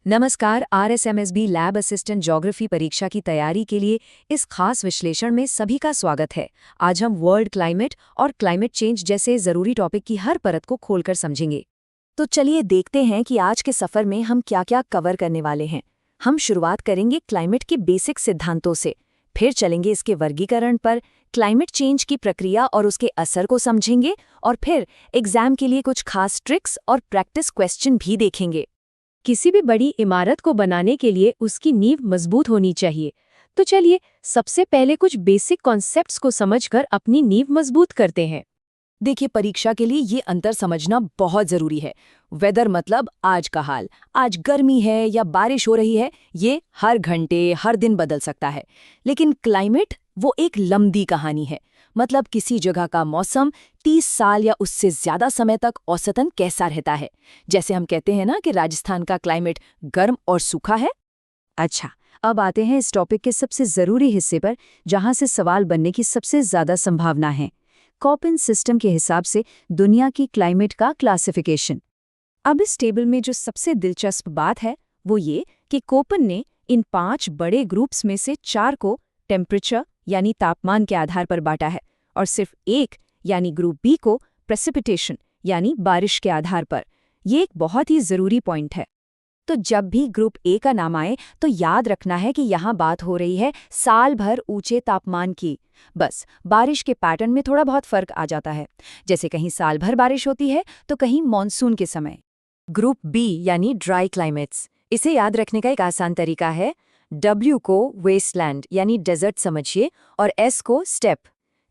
नमस्कार। RSMSB lab assistant geography परीक्षा की तैयारी के लिए इस खास विश्लेषण में सभी का स्वागत है। आज हम वर्ल्ड क्लाइमेट और क्लाइमेट चेंज जैसे ज़रूरी टॉपिक की हर परत को खोलकर समझेंगे। तो चलिए देखते हैं कि आज के सफ़र में हम क्या-क्या कवर करने वाले हैं। हम शुरुआत करेंगे क्लाइमेट के बेसिक सिद्धांतों से, फिर चलेंगे इसके वर्गीकरण पर, क्लाइमेट चेंज की प्रक्रिया और उसके असर को समझेंगे, और फिर एग्जाम के लिए कुछ खास ट्रिक्स और प्रैक्टिस क्वेश्चन भी देखेंगे। किसी भी बड़ी इमारत को बनाने के लिए उसकी नींव मजबूत होनी चाहिए। तो चलिए सबसे पहले कुछ बेसिक कॉन्सेप्ट्स को समझकर अपनी नींव मजबूत करते हैं। देखिए, परीक्षा के लिए ये अंतर समझना बहुत जरूरी है। वेदर मतलब आज का हाल, आज गर्मी है या बारिश हो रही है, ये हर घंटे हर दिन बदल सकता है। लेकिन क्लाइमेट वो एक लंबी कहानी है। मतलब किसी जगह का मौसम 30 साल या उससे ज्यादा समय तक औसतन कैसा रहता है। जैसे हम कहते हैं ना कि राजस्थान का क्लाइमेट गर्म और सूखा है। अच्छा, अब आते हैं इस टॉपिक के सबसे ज़रूरी हिस्से पर, जहां से सवाल बनने की सबसे ज़्यादा संभावना है। कॉपन सिस्टम के हिसाब से दुनिया की क्लाइमेट का क्लासिफिकेशन। अब इस टेबल में जो सबसे दिलचस्प बात है वो ये कि कोपन ने इन 5 बड़े ग्रुप्स में से 4 को टेम्परेचर यानी तापमान के आधार पर बांटा है, और सिर्फ एक यानी ग्रुप बी को प्रेसिपिटेशन यानी बारिश के आधार पर। ये एक बहुत ही ज़रूरी पॉइंट है। तो जब भी ग्रुप ए का नाम आए तो याद रखना है कि यहाँ बात हो रही है साल भर ऊंचे तापमान की। बस बारिश के पैटर्न में थोड़ा बहुत फर्क आ जाता है, जैसे कहीं साल भर बारिश होती है तो कहीं मॉनसून के समय। ग्रुप बी यानी ड्राई क्लाइमेट्स, इसे याद रखने का एक आसान तरीका है। डब्ल्यू को वेस्टलैंड यानी डेजर्ट समझिए और एस को स्टेप।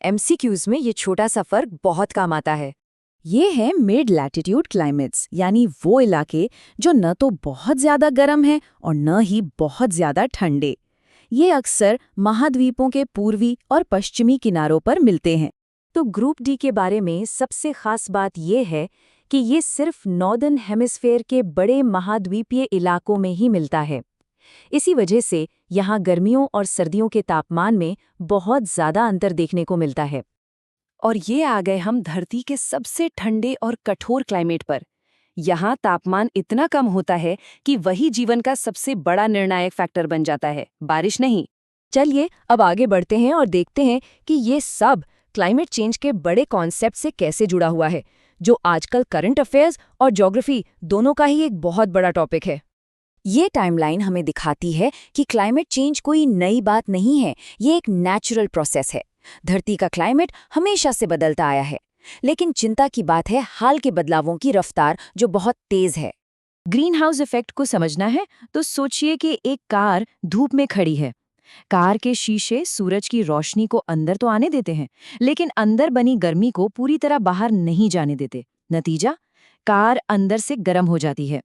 MCQs में ये छोटा सा फर्क बहुत काम आता है। ये है मिड लैटिट्यूड क्लाइमेट्स, यानी वो इलाके जो न तो बहुत ज्यादा गर्म है और न ही बहुत ज्यादा ठंडे। ये अक्सर महाद्वीपों के पूर्वी और पश्चिमी किनारों पर मिलते हैं। तो ग्रुप डी के बारे में सबसे खास बात यह है कि ये सिर्फ नॉर्दर्न हेमिस्फेयर के बड़े महाद्वीपीय इलाकों में ही मिलता है। इसी वजह से यहाँ गर्मियों और सर्दियों के तापमान में बहुत ज़्यादा अंतर देखने को मिलता है। और ये आ गए हम धरती के सबसे ठंडे और कठोर क्लाइमेट पर। यहाँ तापमान इतना कम होता है कि वही जीवन का सबसे बड़ा निर्णायक फैक्टर बन जाता है, बारिश नहीं। चलिए अब आगे बढ़ते हैं और देखते हैं कि ये सब क्लाइमेट चेंज के बड़े कॉन्सेप्ट से कैसे जुड़ा हुआ है, जो आजकल करंट अफेयर्स और ज्योग्राफी दोनों का ही एक बहुत बड़ा टॉपिक है। ये टाइमलाइन हमें दिखाती है कि क्लाइमेट चेंज कोई नई बात नहीं है, ये एक नेचुरल प्रोसेस है। धरती का क्लाइमेट हमेशा से बदलता आया है, लेकिन चिंता की बात है हाल के बदलावों की रफ्तार जो बहुत तेज है। ग्रीन हाउस इफेक्ट को समझना है तो सोचिए कि एक कार धूप में खड़ी है। कार के शीशे सूरज की रोशनी को अंदर तो आने देते हैं, लेकिन अंदर बनी गर्मी को पूरी तरह बाहर नहीं जाने देते। नतीजा, कार अंदर से गर्म हो जाती है।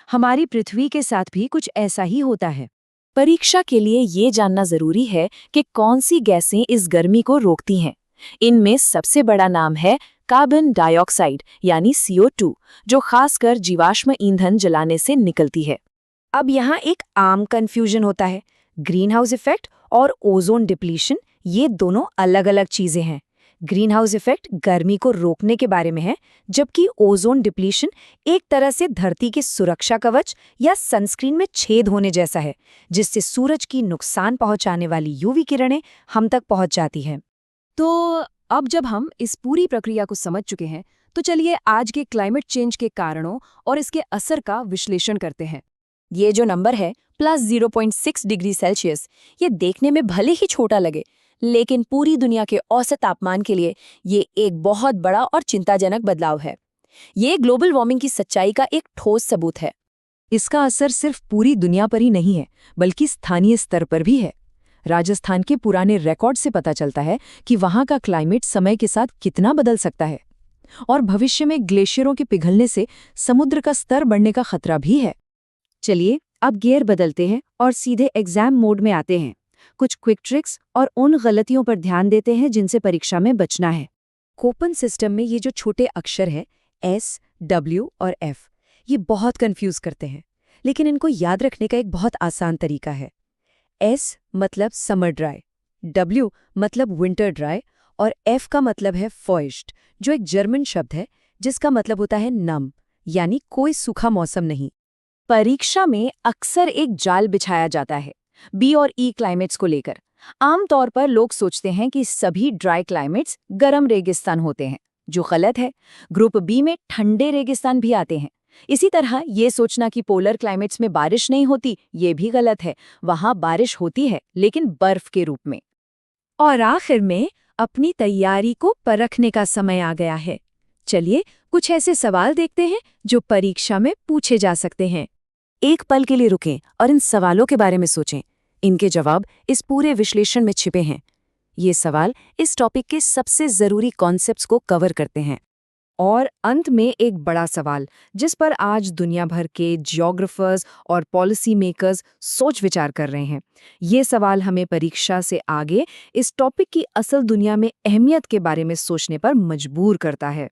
हमारी पृथ्वी के साथ भी कुछ ऐसा ही होता है। परीक्षा के लिए ये जानना जरूरी है कि कौन सी गैसें इस गर्मी को रोकती हैं। इनमें सबसे बड़ा नाम है कार्बन डाइऑक्साइड यानी CO2, जो खासकर जीवाश्म ईंधन जलाने से निकलती है। अब यहाँ एक आम कंफ्यूजन होता है। ग्रीन हाउस इफेक्ट और ओजोन डिप्लीशन ये दोनों अलग अलग चीजें हैं। ग्रीन हाउस इफेक्ट गर्मी को रोकने के बारे में है, जबकि ओजोन डिप्लीशन एक तरह से धरती के सुरक्षा कवच या सनस्क्रीन में छेद होने जैसा है, जिससे सूरज की नुकसान पहुंचाने वाली UV किरणें हम तक पहुंच जाती हैं। तो अब जब हम इस पूरी प्रक्रिया को समझ चुके हैं, तो चलिए आज के क्लाइमेट चेंज के कारणों और इसके असर का विश्लेषण करते हैं। ये जो नंबर है +0.6 डिग्री सेल्सियस, ये देखने में भले ही छोटा लगे, लेकिन पूरी दुनिया के औसत तापमान के लिए ये एक बहुत बड़ा और चिंताजनक बदलाव है। ये ग्लोबल वार्मिंग की सच्चाई का एक ठोस सबूत है। इसका असर सिर्फ पूरी दुनिया पर ही नहीं है, बल्कि स्थानीय स्तर पर भी है। राजस्थान के पुराने रिकॉर्ड से पता चलता है कि वहाँ का क्लाइमेट समय के साथ कितना बदल सकता है, और भविष्य में ग्लेशियरों के पिघलने से समुद्र का स्तर बढ़ने का खतरा भी है। चलिए अब गियर बदलते हैं और सीधे एग्जाम मोड में आते हैं। कुछ क्विक ट्रिक्स और उन गलतियों पर ध्यान देते हैं जिनसे परीक्षा में बचना है। कोपन सिस्टम में ये जो छोटे अक्षर हैं S, W और F, ये बहुत कंफ्यूज करते हैं, लेकिन इनको याद रखने का एक बहुत आसान तरीका है। S मतलब समर ड्राई, W मतलब विंटर ड्राई और F का मतलब है फॉइस्ट, जो एक जर्मन शब्द है जिसका मतलब होता है नम, यानी कोई सूखा मौसम नहीं। परीक्षा में अक्सर एक जाल बिछाया जाता है बी और ई क्लाइमेट्स को लेकर। आमतौर पर लोग सोचते हैं कि सभी ड्राई क्लाइमेट्स गर्म रेगिस्तान होते हैं, जो गलत है। ग्रुप बी में ठंडे रेगिस्तान भी आते हैं। इसी तरह ये सोचना कि पोलर क्लाइमेट्स में बारिश नहीं होती, ये भी गलत है। वहाँ बारिश होती है, लेकिन बर्फ के रूप में। और आखिर में अपनी तैयारी को परखने का समय आ गया है। चलिए कुछ ऐसे सवाल देखते हैं जो परीक्षा में पूछे जा सकते हैं। एक पल के लिए रुकें और इन सवालों के बारे में सोचें। इनके जवाब इस पूरे विश्लेषण में छिपे हैं। ये सवाल इस टॉपिक के सबसे ज़रूरी कॉन्सेप्ट्स को कवर करते हैं। और अंत में एक बड़ा सवाल, जिस पर आज दुनिया भर के जियोग्राफर्स और पॉलिसी मेकर्स सोच विचार कर रहे हैं। ये सवाल हमें परीक्षा से आगे इस टॉपिक की असल दुनिया में अहमियत के बारे में सोचने पर मजबूर करता है।